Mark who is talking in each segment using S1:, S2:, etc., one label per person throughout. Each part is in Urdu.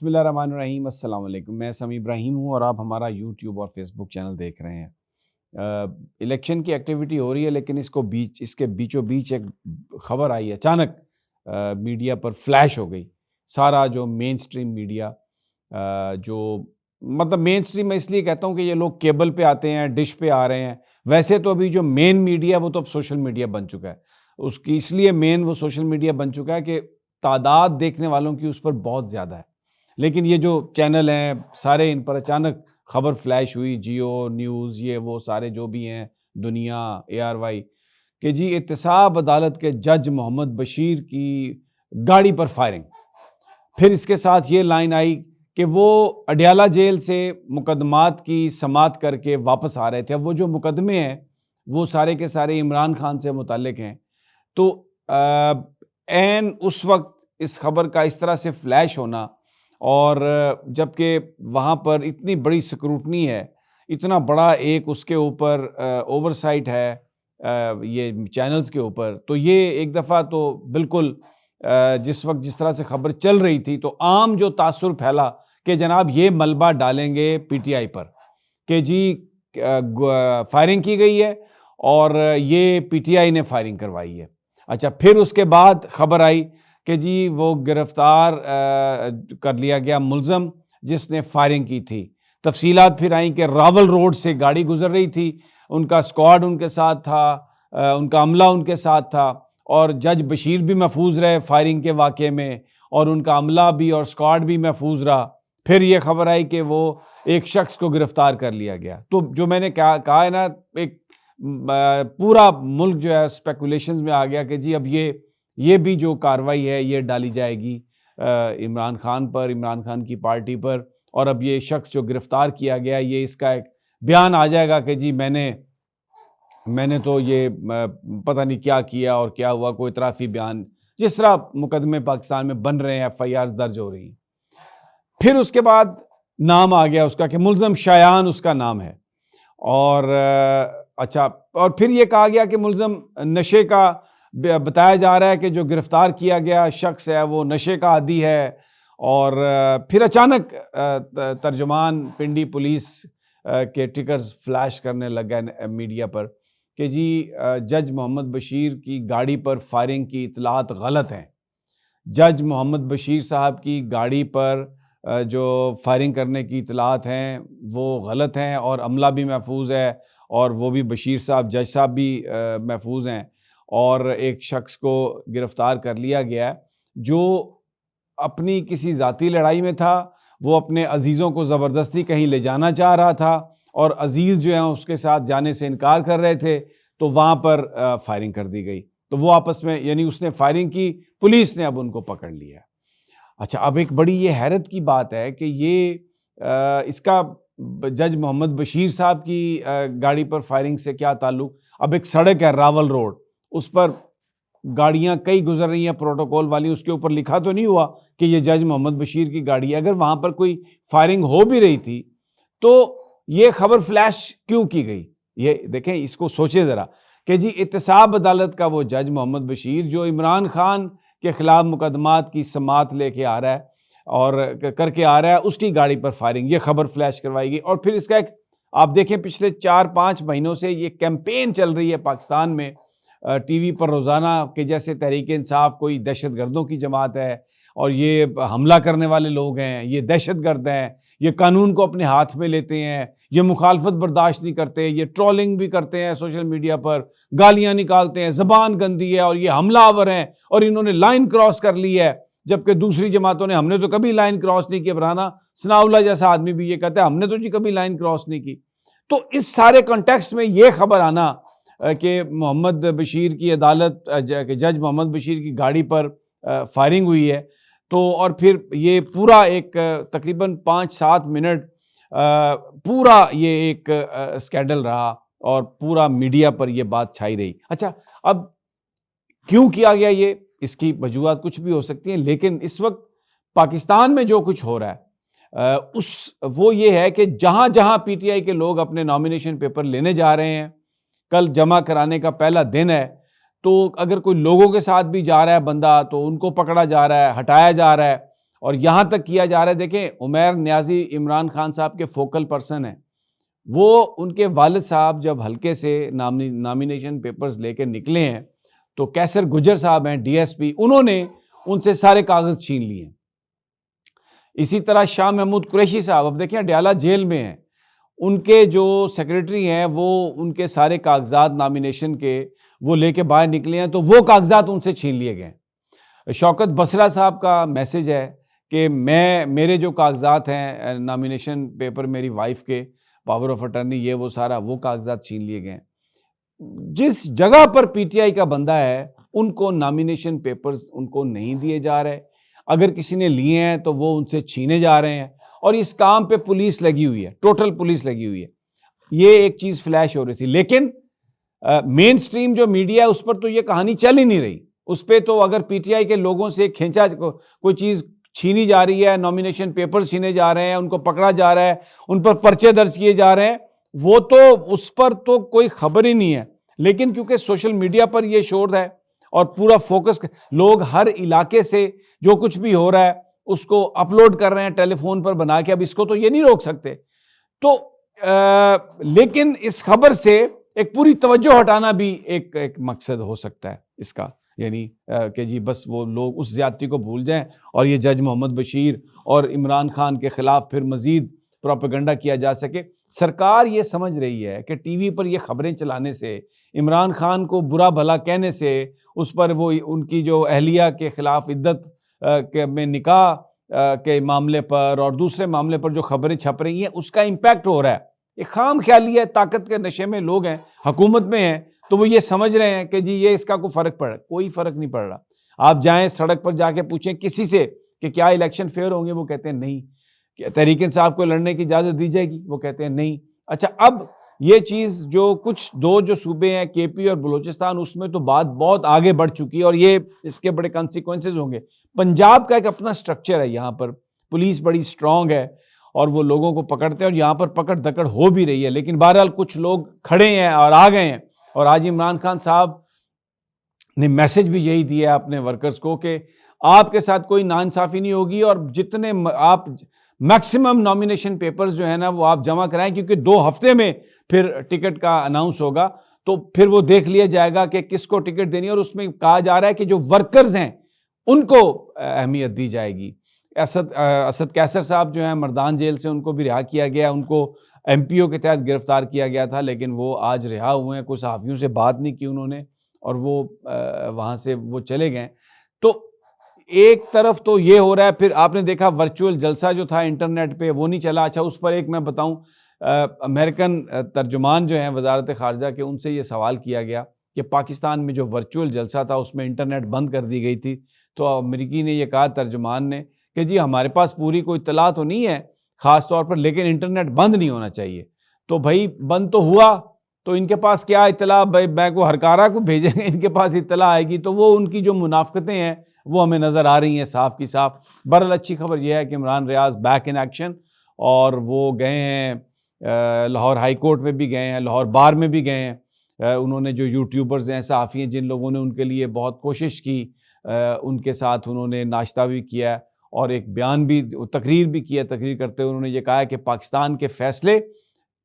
S1: بسم اللہ الرحمن الرحیم۔ السلام علیکم، میں سمیع ابراہیم ہوں اور آپ ہمارا یوٹیوب اور فیس بک چینل دیکھ رہے ہیں۔ الیکشن کی ایکٹیویٹی ہو رہی ہے، لیکن اس کے بیچوں بیچ ایک خبر آئی، اچانک میڈیا پر فلیش ہو گئی۔ سارا جو مین سٹریم میڈیا، جو مطلب مین سٹریم میں اس لیے کہتا ہوں کہ یہ لوگ کیبل پہ آتے ہیں، ڈش پہ آ رہے ہیں، ویسے تو ابھی جو مین میڈیا وہ تو اب سوشل میڈیا بن چکا ہے۔ اس لیے مین وہ سوشل میڈیا بن چکا ہے کہ تعداد دیکھنے والوں کی اس پر بہت زیادہ ہے، لیکن یہ جو چینل ہیں سارے، ان پر اچانک خبر فلیش ہوئی، جیو نیوز، یہ وہ سارے جو بھی ہیں، دنیا، ARY، کہ جی احتساب عدالت کے جج محمد بشیر کی گاڑی پر فائرنگ۔ پھر اس کے ساتھ یہ لائن آئی کہ وہ اڈیالہ جیل سے مقدمات کی سماعت کر کے واپس آ رہے تھے۔ اب وہ جو مقدمے ہیں وہ سارے کے سارے عمران خان سے متعلق ہیں، تو عین اس وقت اس خبر کا اس طرح سے فلیش ہونا، اور جبکہ وہاں پر اتنی بڑی سکروٹنی ہے، اتنا بڑا ایک اس کے اوپر اوور سائٹ ہے یہ چینلز کے اوپر، تو یہ ایک دفعہ تو بالکل جس طرح سے خبر چل رہی تھی تو عام جو تاثر پھیلا کہ جناب یہ ملبہ ڈالیں گے PTI پر کہ جی فائرنگ کی گئی ہے اور یہ PTI نے فائرنگ کروائی ہے۔ اچھا، پھر اس کے بعد خبر آئی کہ جی وہ گرفتار کر لیا گیا ملزم جس نے فائرنگ کی تھی۔ تفصیلات پھر آئیں کہ راول روڈ سے گاڑی گزر رہی تھی، ان کا اسکواڈ ان کے ساتھ تھا، ان کا عملہ ان کے ساتھ تھا، اور جج بشیر بھی محفوظ رہے فائرنگ کے واقعے میں، اور ان کا عملہ بھی اور اسکواڈ بھی محفوظ رہا۔ پھر یہ خبر آئی کہ وہ ایک شخص کو گرفتار کر لیا گیا۔ تو جو میں نے کہا ہے نا، ایک پورا ملک جو ہے اسپیکولیشنز میں آ گیا کہ جی اب یہ بھی جو کاروائی ہے یہ ڈالی جائے گی عمران خان پر، عمران خان کی پارٹی پر، اور اب یہ شخص جو گرفتار کیا گیا یہ اس کا ایک بیان آ جائے گا کہ جی میں نے تو یہ پتہ نہیں کیا کیا اور کیا ہوا، کوئی اعترافی بیان، جس طرح مقدمے پاکستان میں بن رہے ہیں، FIRs درج ہو رہی ہیں۔ پھر اس کے بعد نام آ گیا اس کا کہ ملزم شایان اس کا نام ہے، اور اچھا، اور پھر یہ کہا گیا کہ ملزم نشے کا بتایا جا رہا ہے کہ جو گرفتار کیا گیا شخص ہے وہ نشے کا عادی ہے۔ اور پھر اچانک ترجمان پنڈی پولیس کے ٹکرز فلیش کرنے لگا میڈیا پر کہ جی جج محمد بشیر کی گاڑی پر فائرنگ کی اطلاعات غلط ہیں۔ جج محمد بشیر صاحب کی گاڑی پر جو فائرنگ کرنے کی اطلاعات ہیں وہ غلط ہیں، اور عملہ بھی محفوظ ہے، اور وہ بھی بشیر صاحب، جج صاحب بھی محفوظ ہیں، اور ایک شخص کو گرفتار کر لیا گیا جو اپنی کسی ذاتی لڑائی میں تھا، وہ اپنے عزیزوں کو زبردستی کہیں لے جانا چاہ رہا تھا، اور عزیز جو ہیں اس کے ساتھ جانے سے انکار کر رہے تھے، تو وہاں پر فائرنگ کر دی گئی۔ تو وہ آپس میں، یعنی اس نے فائرنگ کی، پولیس نے اب ان کو پکڑ لیا۔ اچھا، اب ایک بڑی یہ حیرت کی بات ہے کہ یہ اس کا جج محمد بشیر صاحب کی گاڑی پر فائرنگ سے کیا تعلق؟ اب ایک سڑک ہے راول روڈ، اس پر گاڑیاں کئی گزر رہی ہیں پروٹوکول والی، اس کے اوپر لکھا تو نہیں ہوا کہ یہ جج محمد بشیر کی گاڑی ہے۔ اگر وہاں پر کوئی فائرنگ ہو بھی رہی تھی تو یہ خبر فلیش کیوں کی گئی؟ یہ دیکھیں، اس کو سوچے ذرا کہ جی احتساب عدالت کا وہ جج محمد بشیر جو عمران خان کے خلاف مقدمات کی سماعت لے کے آ رہا ہے اور کر کے آ رہا ہے، اس کی گاڑی پر فائرنگ، یہ خبر فلیش کروائی گئی۔ اور پھر اس کا ایک، آپ دیکھیں پچھلے 4-5 مہینوں سے یہ کیمپین چل رہی ہے پاکستان میں، ٹی وی پر روزانہ، کہ جیسے تحریک انصاف کوئی دہشت گردوں کی جماعت ہے، اور یہ حملہ کرنے والے لوگ ہیں، یہ دہشت گرد ہیں، یہ قانون کو اپنے ہاتھ میں لیتے ہیں، یہ مخالفت برداشت نہیں کرتے، یہ ٹرولنگ بھی کرتے ہیں سوشل میڈیا پر، گالیاں نکالتے ہیں، زبان گندی ہے، اور یہ حملہ آور ہیں، اور انہوں نے لائن کراس کر لی ہے، جبکہ دوسری جماعتوں نے، ہم نے تو کبھی لائن کراس نہیں کی۔ برانا ثناءاللہ جیسا آدمی بھی یہ کہتا ہے ہم نے تو جی کبھی لائن کراس نہیں کی۔ تو اس سارے کنٹیکسٹ میں یہ خبر آنا کہ محمد بشیر کی عدالت، جج محمد بشیر کی گاڑی پر فائرنگ ہوئی ہے، تو اور پھر یہ پورا ایک تقریباً 5-7 منٹ پورا یہ ایک اسکینڈل رہا، اور پورا میڈیا پر یہ بات چھائی رہی۔ اچھا، اب کیوں کیا گیا یہ؟ اس کی وجوہات کچھ بھی ہو سکتی ہیں، لیکن اس وقت پاکستان میں جو کچھ ہو رہا ہے وہ یہ ہے کہ جہاں جہاں PTI کے لوگ اپنے نامینیشن پیپر لینے جا رہے ہیں، کل جمع کرانے کا پہلا دن ہے، تو اگر کوئی لوگوں کے ساتھ بھی جا رہا ہے بندہ تو ان کو پکڑا جا رہا ہے، ہٹایا جا رہا ہے، اور یہاں تک کیا جا رہا ہے، دیکھیں عمیر نیازی عمران خان صاحب کے فوکل پرسن ہیں، وہ ان کے والد صاحب جب حلقے سے نامینیشن پیپرز لے کے نکلے ہیں تو کیسر گجر صاحب ہیں ڈی ایس پی، انہوں نے ان سے سارے کاغذ چھین لیے. اسی طرح شاہ محمود قریشی صاحب اب دیکھیں اڈیالہ جیل میں ہیں، ان کے جو سیکریٹری ہیں وہ ان کے سارے کاغذات نامینیشن کے وہ لے کے باہر نکلے ہیں تو وہ کاغذات ان سے چھین لیے گئے. شوکت بسرا صاحب کا میسج ہے کہ میرے جو کاغذات ہیں نامینیشن پیپر میری وائف کے پاور آف اٹرنی یہ وہ سارا وہ کاغذات چھین لیے گئے. جس جگہ پر پی ٹی آئی کا بندہ ہے ان کو نامینیشن پیپرز ان کو نہیں دیے جا رہے، اگر کسی نے لیے ہیں تو وہ ان سے چھینے جا رہے ہیں، اور اس کام پہ پولیس لگی ہوئی ہے، ٹوٹل پولیس لگی ہوئی ہے. یہ ایک چیز فلیش ہو رہی تھی، لیکن مین سٹریم جو میڈیا ہے اس پر تو یہ کہانی چل ہی نہیں رہی. اس پہ تو اگر پی ٹی آئی کے لوگوں سے کھینچا کوئی چیز چھینی جا رہی ہے، نامینیشن پیپر چھینے جا رہے ہیں، ان کو پکڑا جا رہا ہے، ان پر پرچے درج کیے جا رہے ہیں، وہ تو اس پر تو کوئی خبر ہی نہیں ہے. لیکن کیونکہ سوشل میڈیا پر یہ شور ہے اور پورا فوکس، لوگ ہر علاقے سے جو کچھ بھی ہو رہا ہے اس کو اپلوڈ کر رہے ہیں ٹیلی فون پر بنا کے، اب اس کو تو یہ نہیں روک سکتے. تو لیکن اس خبر سے ایک پوری توجہ ہٹانا بھی ایک مقصد ہو سکتا ہے اس کا، یعنی کہ جی بس وہ لوگ اس زیادتی کو بھول جائیں اور یہ جج محمد بشیر اور عمران خان کے خلاف پھر مزید پروپیگنڈا کیا جا سکے. سرکار یہ سمجھ رہی ہے کہ ٹی وی پر یہ خبریں چلانے سے، عمران خان کو برا بھلا کہنے سے، اس پر وہ ان کی جو اہلیہ کے خلاف عدت میں نکاح کے معاملے پر اور دوسرے معاملے پر جو خبریں چھپ رہی ہیں اس کا امپیکٹ ہو رہا ہے. ایک خام خیالی ہے، طاقت کے نشے میں لوگ ہیں، حکومت میں ہیں، تو وہ یہ سمجھ رہے ہیں کہ جی یہ اس کا کوئی فرق پڑ رہا ہے. کوئی فرق نہیں پڑ رہا. آپ جائیں سڑک پر جا کے پوچھیں کسی سے کہ کیا الیکشن فیئر ہوں گے، وہ کہتے ہیں نہیں. کہ تحریک انصاف کو لڑنے کی اجازت دی جائے گی، وہ کہتے ہیں نہیں. اچھا اب یہ چیز جو کچھ دو جو صوبے ہیں کے پی اور بلوچستان، اس میں تو بات بہت آگے بڑھ چکی ہے اور یہ اس کے بڑے کانسیکوینسز ہوں گے. پنجاب کا ایک اپنا سٹرکچر ہے، یہاں پر پولیس بڑی سٹرونگ ہے اور وہ لوگوں کو پکڑتے ہیں اور یہاں پر پکڑ دکڑ ہو بھی رہی ہے. لیکن بہرحال کچھ لوگ کھڑے ہیں اور آ گئے ہیں، اور آج عمران خان صاحب نے میسج بھی یہی دیا ہے اپنے ورکرز کو کہ آپ کے ساتھ کوئی ناانصافی نہیں ہوگی، اور جتنے آپ میکسیمم نامینیشن پیپرز جو ہیں نا وہ آپ جمع کرائیں، کیونکہ 2 ہفتے میں پھر ٹکٹ کا اناؤنس ہوگا تو پھر وہ دیکھ لیا جائے گا کہ کس کو ٹکٹ دینی ہے. اور اس میں کہا جا رہا ہے کہ جو ورکرز ہیں ان کو اہمیت دی جائے گی. اسد کیسر صاحب جو ہیں مردان جیل سے، ان کو بھی رہا کیا گیا، ان کو ایم پی او کے تحت گرفتار کیا گیا تھا، لیکن وہ آج رہا ہوئے ہیں. کوئی صحافیوں سے بات نہیں کی انہوں نے اور وہ وہاں سے وہ چلے گئے. تو ایک طرف تو یہ ہو رہا ہے، پھر آپ نے دیکھا ورچوئل جلسہ جو تھا انٹرنیٹ پہ وہ نہیں چلا. اچھا اس پر ایک میں بتاؤں، امریکن ترجمان جو ہیں وزارت خارجہ کے، ان سے یہ سوال کیا گیا کہ پاکستان میں جو ورچوئل جلسہ تھا اس میں انٹرنیٹ بند کر دی گئی تھی، تو امریکی نے یہ کہا ترجمان نے کہ جی ہمارے پاس پوری کوئی اطلاع تو نہیں ہے خاص طور پر، لیکن انٹرنیٹ بند نہیں ہونا چاہیے. تو بھائی بند تو ہوا تو ان کے پاس کیا اطلاع، بھائی میں کو ہرکارہ کو بھیجیں گے، ان کے پاس اطلاع آئے گی. تو وہ ان کی جو منافقتیں ہیں وہ ہمیں نظر آ رہی ہیں صاف کی صاف. بہرحال اچھی خبر یہ ہے کہ عمران ریاض بیک ان ایکشن، اور وہ گئے ہیں لاہور ہائی کورٹ میں بھی گئے ہیں، لاہور بار میں بھی گئے ہیں. انہوں نے جو یوٹیوبرز ہیں، صحافی ہیں، جن لوگوں نے ان کے لیے بہت کوشش کی، ان کے ساتھ انہوں نے ناشتہ بھی کیا اور ایک بیان بھی، تقریر بھی کیا. تقریر کرتے ہوئے انہوں نے یہ کہا ہے کہ پاکستان کے فیصلے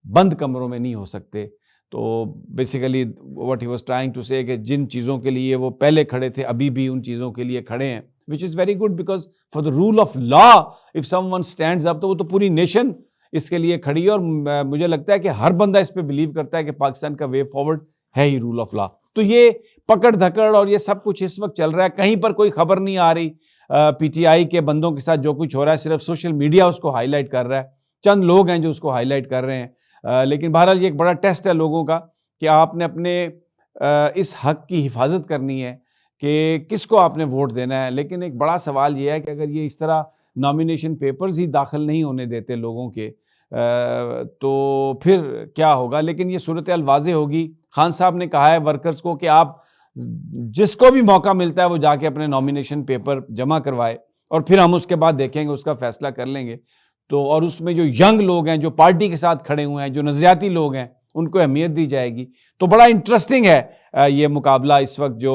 S1: بند کمروں میں نہیں ہو سکتے. تو basically what he was trying to say کہ جن چیزوں کے لیے وہ پہلے کھڑے تھے ابھی بھی ان چیزوں کے لیے کھڑے ہیں، which is very good because for the rule of law if someone stands up تو وہ تو پوری نیشن اس کے لیے کھڑی ہے. اور مجھے لگتا ہے کہ ہر بندہ اس پہ بلیو کرتا ہے کہ پاکستان کا وے فارورڈ ہے ہی رول آف لا. تو یہ پکڑ دھکڑ اور یہ سب کچھ اس وقت چل رہا ہے، کہیں پر کوئی خبر نہیں آ رہی. پی ٹی آئی کے بندوں کے ساتھ جو کچھ ہو رہا ہے صرف سوشل میڈیا اس کو ہائی لائٹ کر رہا ہے، چند لوگ ہیں جو اس کو ہائی لائٹ کر رہے ہیں. لیکن بہرحال یہ ایک بڑا ٹیسٹ ہے لوگوں کا کہ آپ نے اپنے اس حق کی حفاظت کرنی ہے کہ کس کو آپ نے ووٹ دینا ہے. لیکن ایک بڑا سوال یہ ہے کہ اگر یہ اس طرح نامینیشن پیپرز ہی داخل نہیں ہونے دیتے لوگوں کے تو پھر کیا ہوگا. لیکن یہ صورتحال واضح ہوگی. خان صاحب نے کہا ہے ورکرز کو کہ آپ جس کو بھی موقع ملتا ہے وہ جا کے اپنے نامینیشن پیپر جمع کروائے اور پھر ہم اس کے بعد دیکھیں گے، اس کا فیصلہ کر لیں گے. تو اور اس میں جو ینگ لوگ ہیں، جو پارٹی کے ساتھ کھڑے ہوئے ہیں، جو نظریاتی لوگ ہیں، ان کو اہمیت دی جائے گی. تو بڑا انٹرسٹنگ ہے یہ مقابلہ اس وقت جو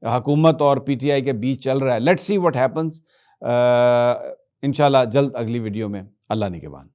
S1: حکومت اور پی ٹی آئی کے بیچ چل رہا ہے. Let's see what happens. انشاءاللہ جلد اگلی ویڈیو میں، اللہ نگہبان۔